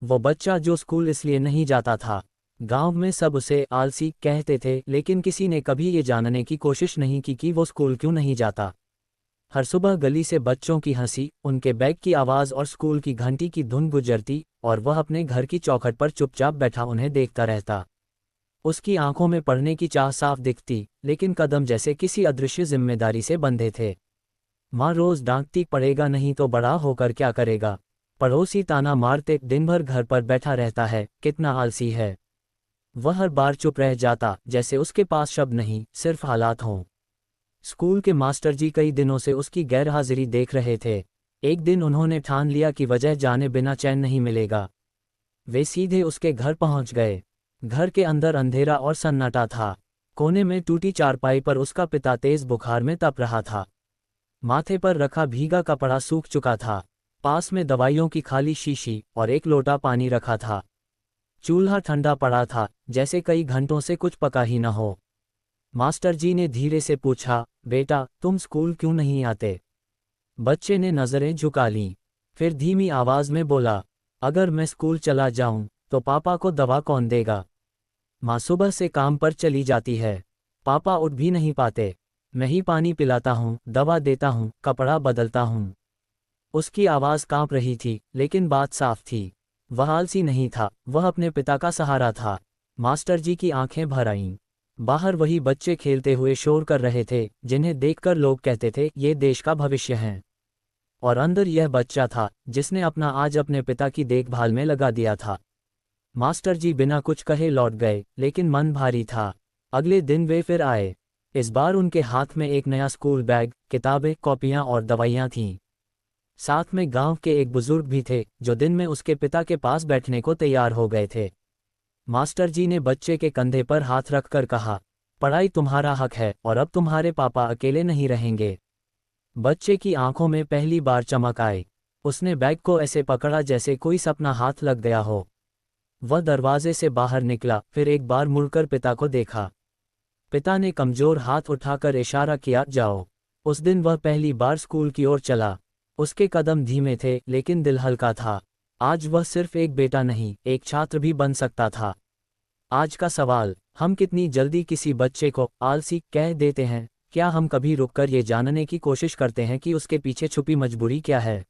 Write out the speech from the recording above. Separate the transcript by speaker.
Speaker 1: वो बच्चा जो स्कूल इसलिए नहीं जाता था। गांव में सब उसे आलसी कहते थे, लेकिन किसी ने कभी ये जानने की कोशिश नहीं की कि वो स्कूल क्यों नहीं जाता। हर सुबह गली से बच्चों की हंसी, उनके बैग की आवाज़ और स्कूल की घंटी की धुन गुजरती, और वह अपने घर की चौखट पर चुपचाप बैठा उन्हें देखता रहता। उसकी आंखों में पढ़ने की चाह साफ दिखती, लेकिन कदम जैसे किसी अदृश्य जिम्मेदारी से बंधे थे। माँ रोज डांटती, पढ़ेगा नहीं तो बड़ा होकर क्या करेगा। पड़ोसी ताना मारते, दिन भर घर पर बैठा रहता है, कितना आलसी है। वह हर बार चुप रह जाता, जैसे उसके पास शब्द नहीं, सिर्फ हालात हों। स्कूल के मास्टर जी कई दिनों से उसकी गैरहाजिरी देख रहे थे। एक दिन उन्होंने ठान लिया कि वजह जाने बिना चैन नहीं मिलेगा। वे सीधे उसके घर पहुंच गए। घर के अंदर अंधेरा और सन्नाटा था। कोने में टूटी चारपाई पर उसका पिता तेज बुखार में तप रहा था। माथे पर रखा भीगा कपड़ा सूख चुका था। पास में दवाइयों की खाली शीशी और एक लोटा पानी रखा था। चूल्हा ठंडा पड़ा था, जैसे कई घंटों से कुछ पका ही न हो। मास्टर जी ने धीरे से पूछा, बेटा तुम स्कूल क्यों नहीं आते? बच्चे ने नज़रें झुका लीं। फिर धीमी आवाज़ में बोला, अगर मैं स्कूल चला जाऊं तो पापा को दवा कौन देगा? माँ सुबह से काम पर चली जाती है। पापा उठ भी नहीं पाते। मैं ही पानी पिलाता हूँ, दवा देता हूँ, कपड़ा बदलता हूँ। उसकी आवाज़ कांप रही थी, लेकिन बात साफ थी। वह आलसी नहीं था, वह अपने पिता का सहारा था। मास्टर जी की आंखें भर आईं। बाहर वही बच्चे खेलते हुए शोर कर रहे थे, जिन्हें देखकर लोग कहते थे ये देश का भविष्य हैं। और अंदर यह बच्चा था, जिसने अपना आज अपने पिता की देखभाल में लगा दिया था। मास्टर जी बिना कुछ कहे लौट गए, लेकिन मन भारी था। अगले दिन वे फिर आए। इस बार उनके हाथ में एक नया स्कूल बैग, किताबें, कॉपियां और दवाइयां थीं। साथ में गांव के एक बुजुर्ग भी थे, जो दिन में उसके पिता के पास बैठने को तैयार हो गए थे। मास्टर जी ने बच्चे के कंधे पर हाथ रखकर कहा, पढ़ाई तुम्हारा हक है और अब तुम्हारे पापा अकेले नहीं रहेंगे। बच्चे की आंखों में पहली बार चमक आई। उसने बैग को ऐसे पकड़ा जैसे कोई सपना हाथ लग गया हो। वह दरवाजे से बाहर निकला, फिर एक बार मुड़कर पिता को देखा। पिता ने कमजोर हाथ उठाकर इशारा किया, जाओ। उस दिन वह पहली बार स्कूल की ओर चला। उसके कदम धीमे थे, लेकिन दिल हल्का था। आज वह सिर्फ एक बेटा नहीं, एक छात्र भी बन सकता था। आज का सवाल, हम कितनी जल्दी किसी बच्चे को आलसी कह देते हैं? क्या हम कभी रुककर ये जानने की कोशिश करते हैं कि उसके पीछे छुपी मजबूरी क्या है?